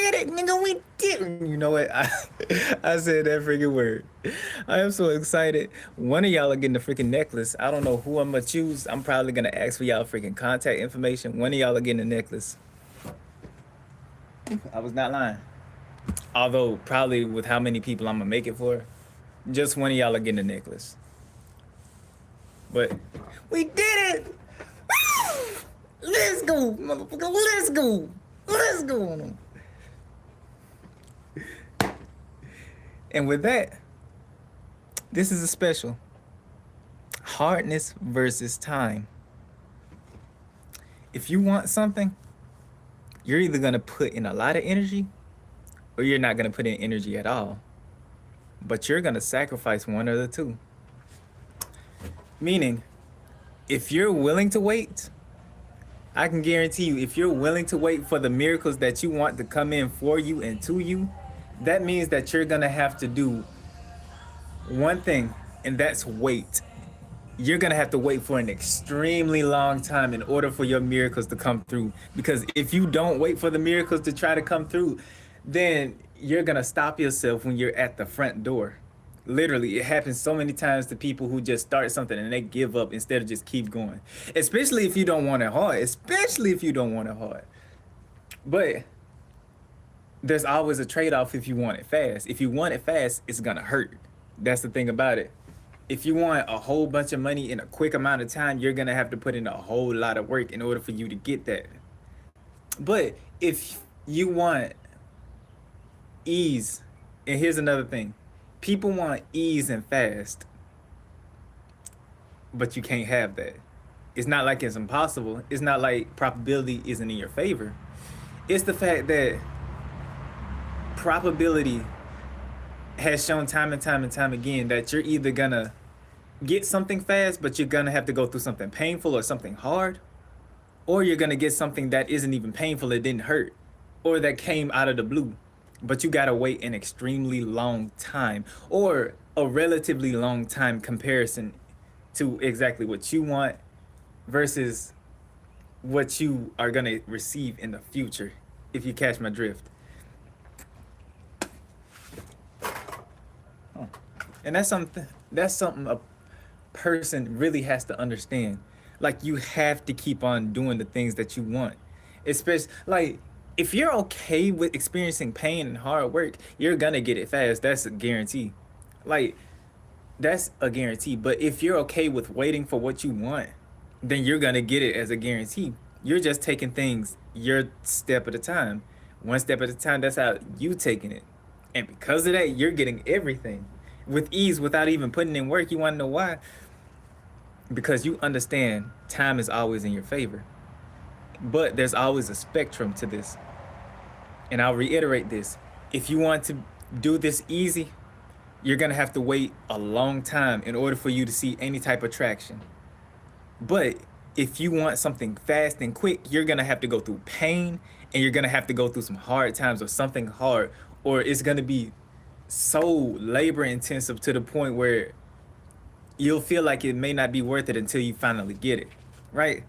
did it, nigga. We did it. You know what? I said that freaking word. I am so excited. One of y'all are getting the freaking necklace. I don't know who I'm gonna choose. I'm probably gonna ask for y'all freaking contact information. One of y'all are getting a necklace. I was not lying. Although probably with how many people I'm gonna make it for, just one of y'all are getting a necklace. But we did it! Let's go, motherfucker. Let's go. Let's go. And with that, this is a special hardness versus time. If you want something, you're either gonna put in a lot of energy or you're not gonna put in energy at all. But you're gonna sacrifice one of the two. Meaning, if you're willing to wait, I can guarantee you, if you're willing to wait for the miracles that you want to come in for you and to you, that means that you're gonna have to do one thing, and that's wait. You're gonna have to wait for an extremely long time in order for your miracles to come through. Because if you don't wait for the miracles to try to come through, then you're gonna stop yourself when you're at the front door. Literally, it happens so many times to people who just start something and they give up instead of just keep going. Especially if you don't want it hard. Especially if you don't want it hard. But there's always a trade-off if you want it fast. If you want it fast, it's gonna hurt. That's the thing about it. If you want a whole bunch of money in a quick amount of time, you're gonna have to put in a whole lot of work in order for you to get that. But if you want ease, and here's another thing. People want ease and fast, but you can't have that. It's not like it's impossible. It's not like probability isn't in your favor. It's the fact that probability has shown time and time and time again that you're either gonna get something fast, but you're gonna have to go through something painful or something hard, or you're gonna get something that isn't even painful, it didn't hurt, or that came out of the blue, but you gotta wait an extremely long time, or a relatively long time comparison to exactly what you want versus what you are gonna receive in the future, if you catch my drift. And that's something a person really has to understand. Like, you have to keep on doing the things that you want. Especially like, if you're okay with experiencing pain and hard work, you're gonna get it fast. That's a guarantee. Like, that's a guarantee. But if you're okay with waiting for what you want, then you're gonna get it as a guarantee. You're just taking things your step at a time. One step at a time, that's how you taking it. And because of that, you're getting everything with ease without even putting in work. You want to know why? Because you understand time is always in your favor. But there's always a spectrum to this. And I'll reiterate this. If you want to do this easy, you're going to have to wait a long time in order for you to see any type of traction. But if you want something fast and quick, you're going to have to go through pain, and you're going to have to go through some hard times or something hard, or it's going to be so labor intensive to the point where you'll feel like it may not be worth it until you finally get it, right?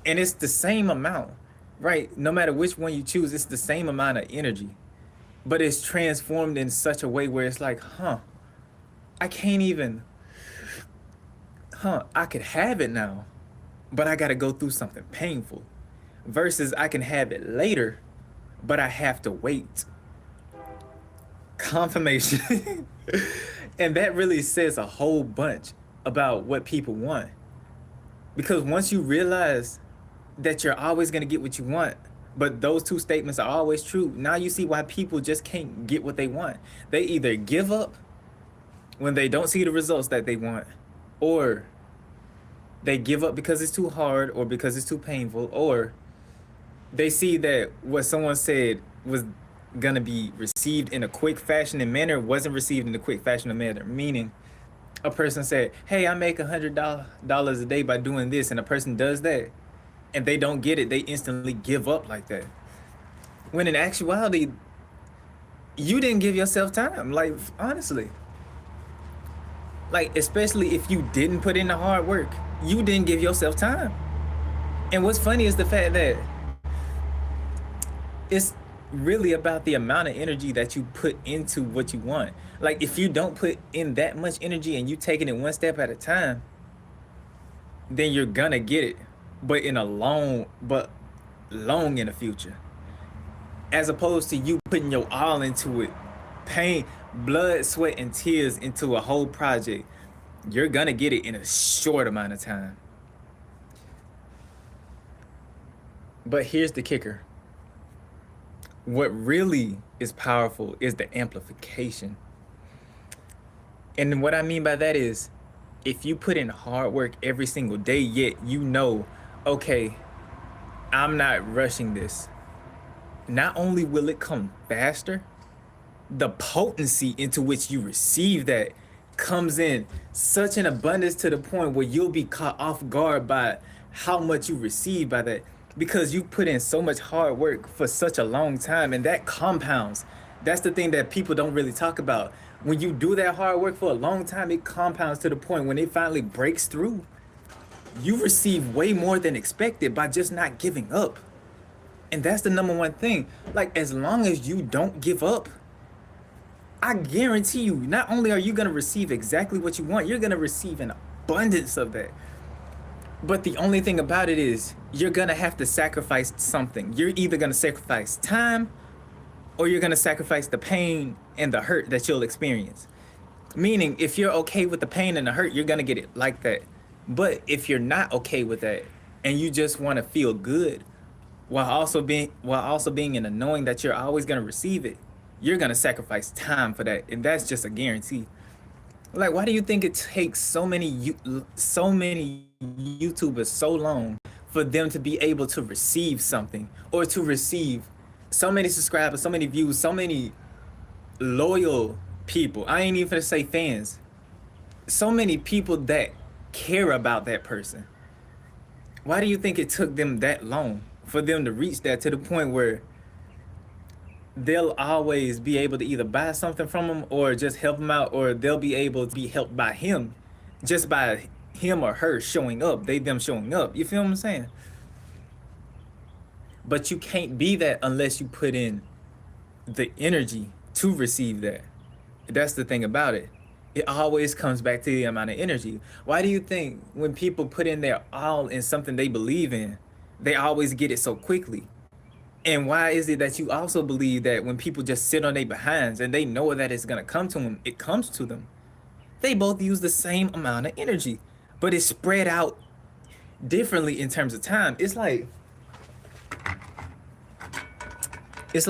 And it's the same amount, right? No matter which one you choose, it's the same amount of energy, but it's transformed in such a way where it's like, I can't even, I could have it now, but I got to go through something painful, versus I can have it later, but I have to wait. Confirmation. And that really says a whole bunch about what people want. Because once you realize that you're always going to get what you want, but those two statements are always true, now you see why people just can't get what they want. They either give up when they don't see the results that they want, or they give up because it's too hard or because it's too painful, or they see that what someone said was gonna be received in a quick fashion and manner wasn't received in a quick fashion and manner. Meaning, a person said, hey, I make $100 a day by doing this, and a person does that and they don't get it, they instantly give up like that. When in actuality, you didn't give yourself time. Like, honestly, like, especially if you didn't put in the hard work, you didn't give yourself time. And what's funny is the fact that it's really about the amount of energy that you put into what you want. Like if you don't put in that much energy and you taking it one step at a time, then you're gonna get it, but in a long in the future. As opposed to you putting your all into it, pain, blood, sweat, and tears into a whole project, you're gonna get it in a short amount of time. But here's the kicker. What really is powerful is the amplification. And what I mean by that is if you put in hard work every single day, yet you know, okay, I'm not rushing this. Not only will it come faster, the potency into which you receive that comes in such an abundance to the point where you'll be caught off guard by how much you receive by that because you put in so much hard work for such a long time and that compounds. That's the thing that people don't really talk about. When you do that hard work for a long time, it compounds to the point when it finally breaks through, you receive way more than expected by just not giving up. And that's the number one thing. Like, as long as you don't give up, I guarantee you, not only are you going to receive exactly what you want, you're going to receive an abundance of that. But the only thing about it is, you're going to have to sacrifice something. You're either going to sacrifice time or you're going to sacrifice the pain and the hurt that you'll experience. Meaning, if you're okay with the pain and the hurt, you're going to get it like that. But if you're not okay with that and you just want to feel good, while also being in the knowing that you're always gonna receive it, you're gonna sacrifice time for that, and that's just a guarantee. Like, why do you think it takes so many YouTubers so long for them to be able to receive something or to receive so many subscribers, so many views, so many loyal people? I ain't even gonna say fans. So many people that care about that person. Why do you think it took them that long for them to reach that to the point where they'll always be able to either buy something from him or just help him out, or they'll be able to be helped by him just by him or her showing up, them showing up. You feel what I'm saying? But you can't be that unless you put in the energy to receive that. That's the thing about it. It always comes back to the amount of energy. Why do you think when people put in their all in something they believe in, they always get it so quickly? And why is it that you also believe that when people just sit on their behinds and they know that it's gonna come to them, it comes to them? They both use the same amount of energy, but it's spread out differently in terms of time. It's like it's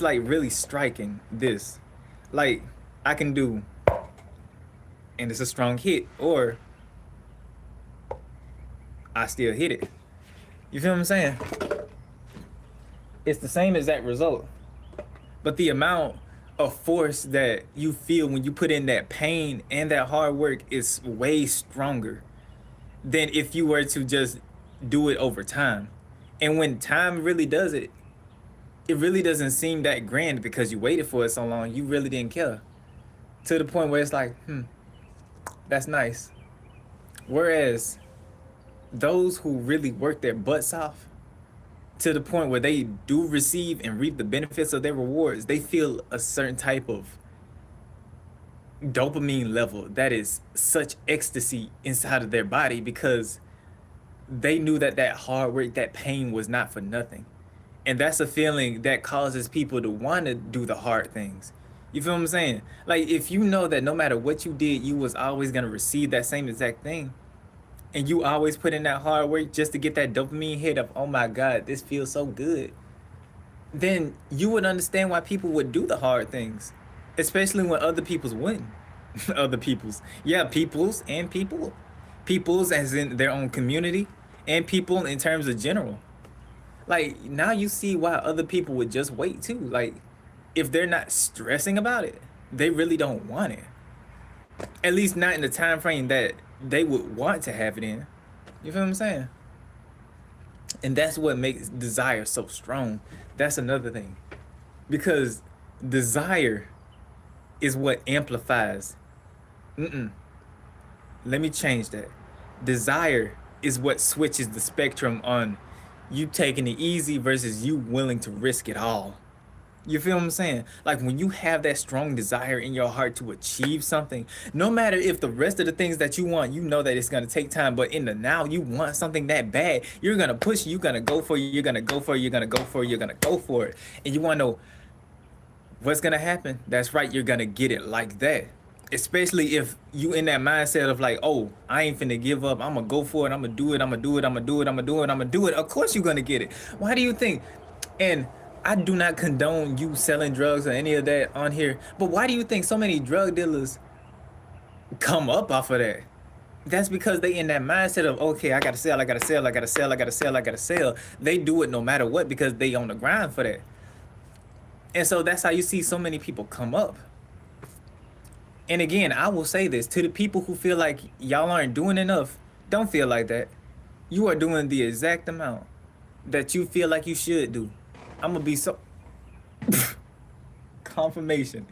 like really striking this. Like, I can do, and it's a strong hit, or I still hit it. You feel what I'm saying? It's the same exact result, but the amount of force that you feel when you put in that pain and that hard work is way stronger than if you were to just do it over time. And when time really does it, it really doesn't seem that grand because you waited for it so long. You really didn't care, to the point where it's like, that's nice. Whereas those who really work their butts off to the point where they do receive and reap the benefits of their rewards, they feel a certain type of dopamine level that is such ecstasy inside of their body because they knew that that hard work, that pain was not for nothing. And that's a feeling that causes people to want to do the hard things. You feel what I'm saying? Like, if you know that no matter what you did, you was always going to receive that same exact thing, and you always put in that hard work just to get that dopamine hit of, oh my God, this feels so good, then you would understand why people would do the hard things, especially when other people's wouldn't. Other people's. Yeah, people's and people. People's as in their own community, and people in terms of general. Like, now you see why other people would just wait too. Like, if they're not stressing about it, they really don't want it. At least not in the time frame that they would want to have it in. You feel what I'm saying? And that's what makes desire so strong. That's another thing. Because desire is what amplifies. Let me change that. Desire is what switches the spectrum on You taking it easy versus you willing to risk it all. You feel what I'm saying? Like when you have that strong desire in your heart to achieve something, no matter if the rest of the things that you want, you know that it's gonna take time, but in the now, you want something that bad, you're gonna push, you're gonna go for it, you're gonna go for it, you're gonna go for it, you're gonna go for it. And you wanna know what's gonna happen? That's right, you're gonna get it like that. Especially if you in that mindset of like, oh, I ain't finna give up. I'm gonna go for it. I'm gonna do it. I'm gonna do it. I'm gonna do it. I'm gonna do it. I'm gonna do it. Of course you're gonna get it. Why do you think? And I do not condone you selling drugs or any of that on here. But why do you think so many drug dealers come up off of that? That's because they in that mindset of, okay, I gotta sell, I gotta sell, I gotta sell, I gotta sell, I gotta sell. They do it no matter what because they on the grind for that. And so that's how you see so many people come up. And again, I will say this to the people who feel like y'all aren't doing enough, don't feel like that. You are doing the exact amount that you feel like you should do. I'm gonna be so confirmation.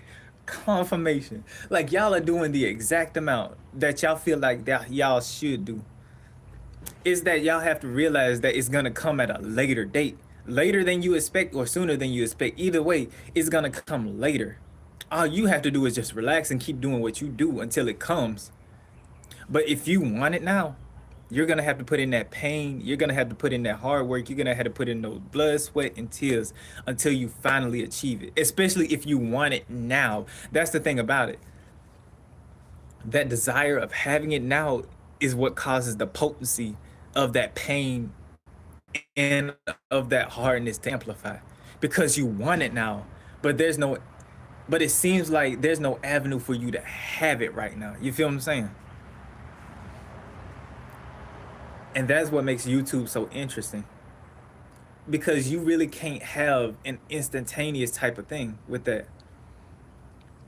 Confirmation. Like y'all are doing the exact amount that y'all feel like that y'all should do. Is that y'all have to realize that it's gonna come at a later date. Later than you expect or sooner than you expect. Either way, it's gonna come later. All you have to do is just relax and keep doing what you do until it comes. But if you want it now, you're gonna have to put in that pain. You're gonna have to put in that hard work. You're gonna have to put in those blood, sweat, and tears until you finally achieve it. Especially if you want it now. That's the thing about it. That desire of having it now is what causes the potency of that pain and of that hardness to amplify. Because you want it now, but but it seems like there's no avenue for you to have it right now. You feel what I'm saying? And that's what makes YouTube so interesting. Because you really can't have an instantaneous type of thing with that.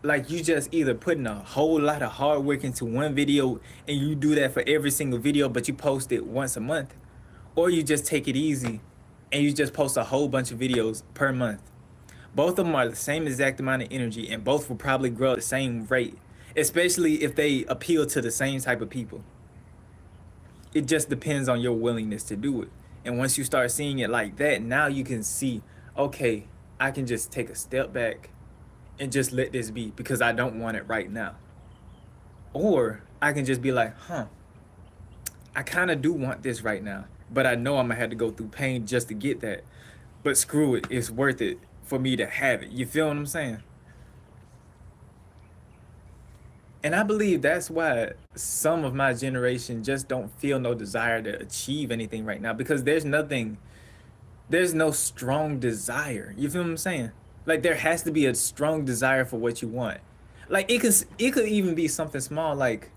Like you just either putting a whole lot of hard work into one video and you do that for every single video, but you post it once a month, or you just take it easy and you just post a whole bunch of videos per month. Both of them are the same exact amount of energy and both will probably grow at the same rate, especially if they appeal to the same type of people. It just depends on your willingness to do it. And once you start seeing it like that, now you can see, okay, I can just take a step back and just let this be because I don't want it right now. Or I can just be like, I kind of do want this right now, but I know I'm gonna have to go through pain just to get that. But screw it, it's worth it for me to have it. You feel what I'm saying? And I believe that's why some of my generation just don't feel no desire to achieve anything right now because there's no strong desire. You feel what I'm saying? Like there has to be a strong desire for what you want. Like it could even be something small like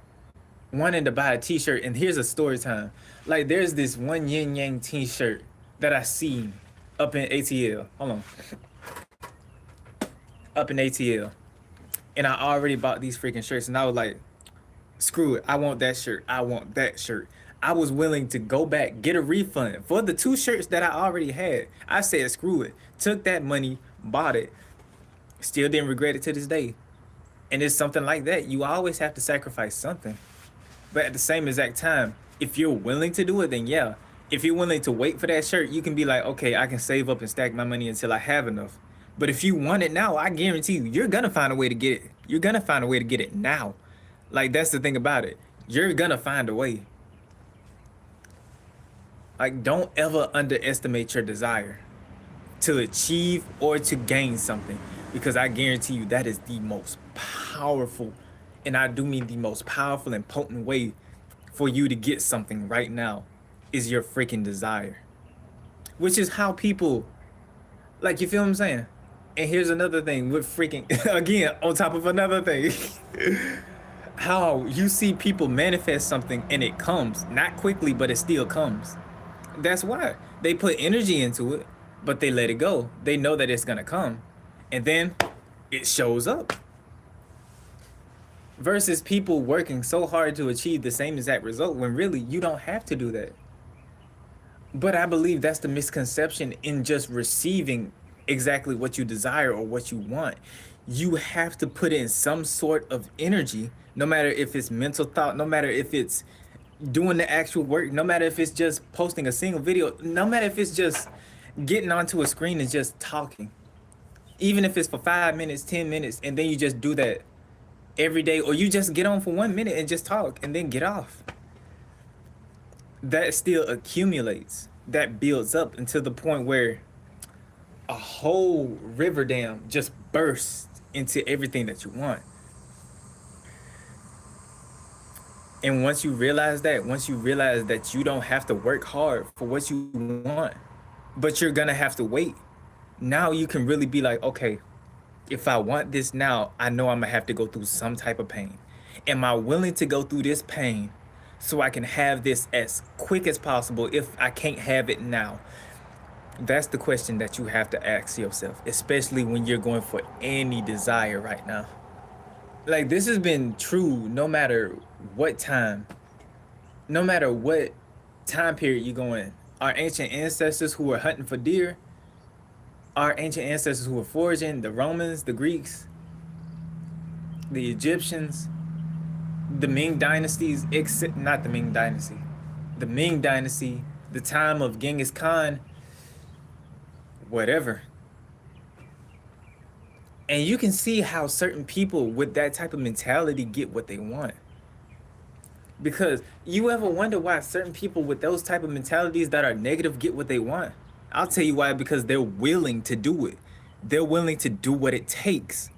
wanting to buy a t-shirt. And here's a story time. Like there's this one yin yang t-shirt that I seen up in ATL. Hold on. Up in ATL. And I already bought these freaking shirts and I was like, screw it. I want that shirt. I want that shirt. I was willing to go back, get a refund for the two shirts that I already had. I said, screw it. Took that money, bought it. Still didn't regret it to this day. And it's something like that. You always have to sacrifice something. But at the same exact time, if you're willing to do it, then yeah. If you're willing to wait for that shirt, you can be like, okay, I can save up and stack my money until I have enough. But if you want it now, I guarantee you, you're gonna find a way to get it. You're gonna find a way to get it now. Like that's the thing about it. You're gonna find a way. Like don't ever underestimate your desire to achieve or to gain something because I guarantee you that is the most powerful, and I do mean the most powerful and potent way for you to get something right now is your freaking desire. Which is how people, like, you feel what I'm saying? And here's another thing with freaking, again, on top of another thing, how you see people manifest something and it comes, not quickly, but it still comes. That's why they put energy into it, but they let it go. They know that it's gonna come, and then it shows up. Versus people working so hard to achieve the same exact result when really you don't have to do that. But I believe that's the misconception in just receiving exactly what you desire or what you want. You have to put in some sort of energy, no matter if it's mental thought, no matter if it's doing the actual work, no matter if it's just posting a single video, no matter if it's just getting onto a screen and just talking, even if it's for 5 minutes, 10 minutes, and then you just do that every day, or you just get on for 1 minute and just talk and then get off. That still accumulates, that builds up until the point where a whole river dam just bursts into everything that you want. And once you realize that you don't have to work hard for what you want, but you're gonna have to wait, now you can really be like, okay, if I want this now, I know I'm gonna have to go through some type of pain. Am I willing to go through this pain so I can have this as quick as possible if I can't have it now? That's the question that you have to ask yourself, especially when you're going for any desire right now. Like, this has been true no matter what time, no matter what time period you're going. Our ancient ancestors who were hunting for deer, our ancient ancestors who were foraging, the Romans, the Greeks, the Egyptians, the Ming dynasties, except not the Ming dynasty, the Ming dynasty, the time of Genghis Khan, whatever. And you can see how certain people with that type of mentality get what they want. Because you ever wonder why certain people with those type of mentalities that are negative get what they want? I'll tell you why, because they're willing to do it. They're willing to do what it takes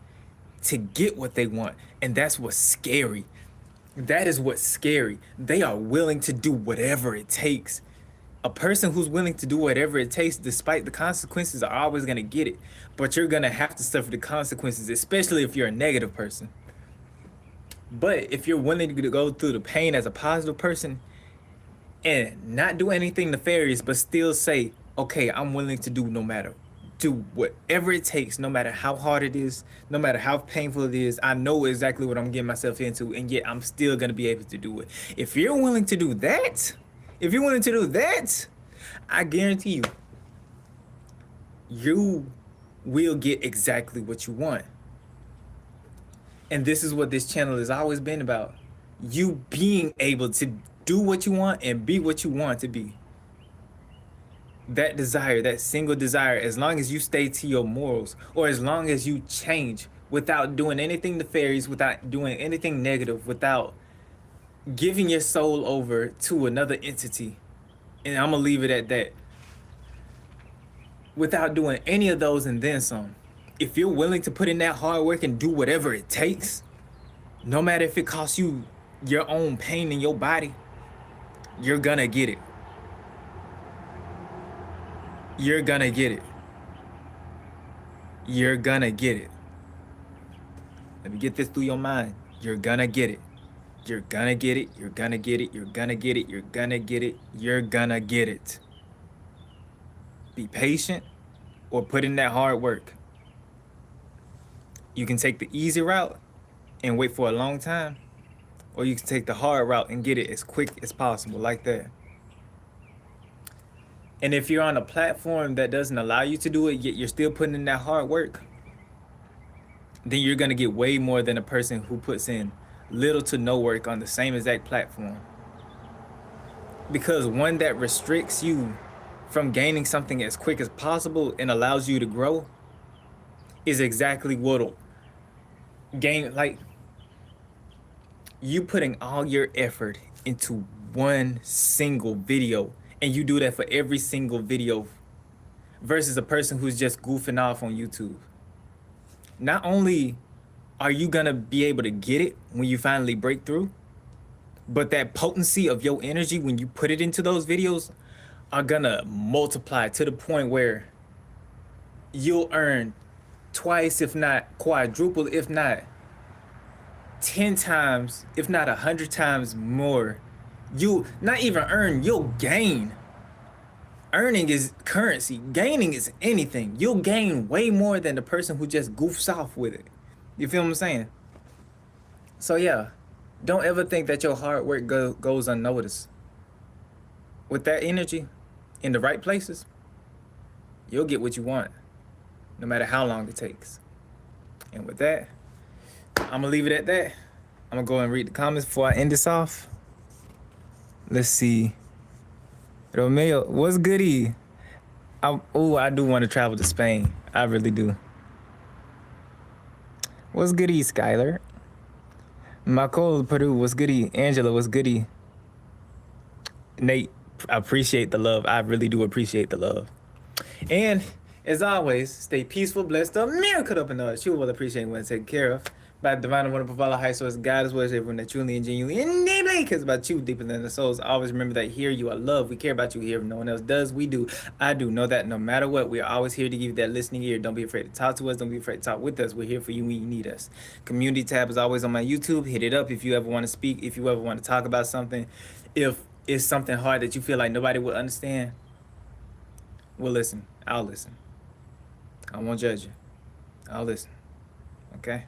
to get what they want. And that's what's scary. That is what's scary. They are willing to do whatever it takes. A person who's willing to do whatever it takes, despite the consequences, are always going to get it. But you're going to have to suffer the consequences, especially if you're a negative person. But if you're willing to go through the pain as a positive person and not do anything nefarious, but still say, okay, I'm willing to do whatever it takes, no matter how hard it is, no matter how painful it is. I know exactly what I'm getting myself into, and yet I'm still going to be able to do it. If you're willing to do that, I guarantee you will get exactly what you want. And this is what this channel has always been about. You being able to do what you want and be what you want to be. That desire, that single desire, as long as you stay to your morals, or as long as you change without doing anything nefarious, without doing anything negative, without giving your soul over to another entity. And I'm going to leave it at that. Without doing any of those and then some. If you're willing to put in that hard work and do whatever it takes, no matter if it costs you your own pain in your body, you're gonna get it. You're gonna get it. You're gonna get it. Let me get this through your mind. You're gonna get it. You're gonna get it. You're gonna get it. You're gonna get it. You're gonna get it. You're gonna get it. Be patient or put in that hard work. You can take the easy route and wait for a long time, or you can take the hard route and get it as quick as possible, like that. And if you're on a platform that doesn't allow you to do it, yet you're still putting in that hard work, then you're gonna get way more than a person who puts in little to no work on the same exact platform. Because one that restricts you from gaining something as quick as possible and allows you to grow is exactly what'll gain, like you putting all your effort into one single video, and you do that for every single video, versus a person who's just goofing off on YouTube. Not only are you gonna be able to get it when you finally break through, but that potency of your energy when you put it into those videos are gonna multiply to the point where you'll earn twice, if not quadruple, if not 10 times, if not 100 times more. You not even earn, you'll gain. Earning is currency. Gaining is anything. You'll gain way more than the person who just goofs off with it. You feel what I'm saying? So yeah, don't ever think that your hard work goes unnoticed. With that energy in the right places, you'll get what you want, no matter how long it takes. And with that, I'm gonna leave it at that. I'm gonna go and read the comments before I end this off. Let's see. Romeo, what's goody? I do want to travel to Spain. I really do. What's goody, Skylar? Macole, Peru, what's goody? Angela, what's goody? Nate, I appreciate the love. I really do appreciate the love. And as always, stay peaceful, blessed up, miracle up, and others. You will appreciate when taken care of. By divine and wonderful Father, high source, God as well as everyone that truly and genuinely and deeply cares about you deeper than the souls. Always remember that here you are loved. We care about you here if no one else does. We do. I do. Know that no matter what, we are always here to give you that listening ear. Don't be afraid to talk to us. Don't be afraid to talk with us. We're here for you when you need us. Community tab is always on my YouTube. Hit it up if you ever want to speak, if you ever want to talk about something. If it's something hard that you feel like nobody will understand, well, listen. I'll listen. I won't judge you. I'll listen. Okay?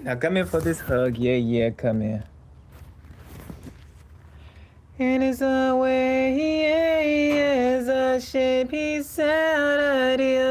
Now come in for this hug. Yeah, yeah, come in. And it's a way as a shape he's out of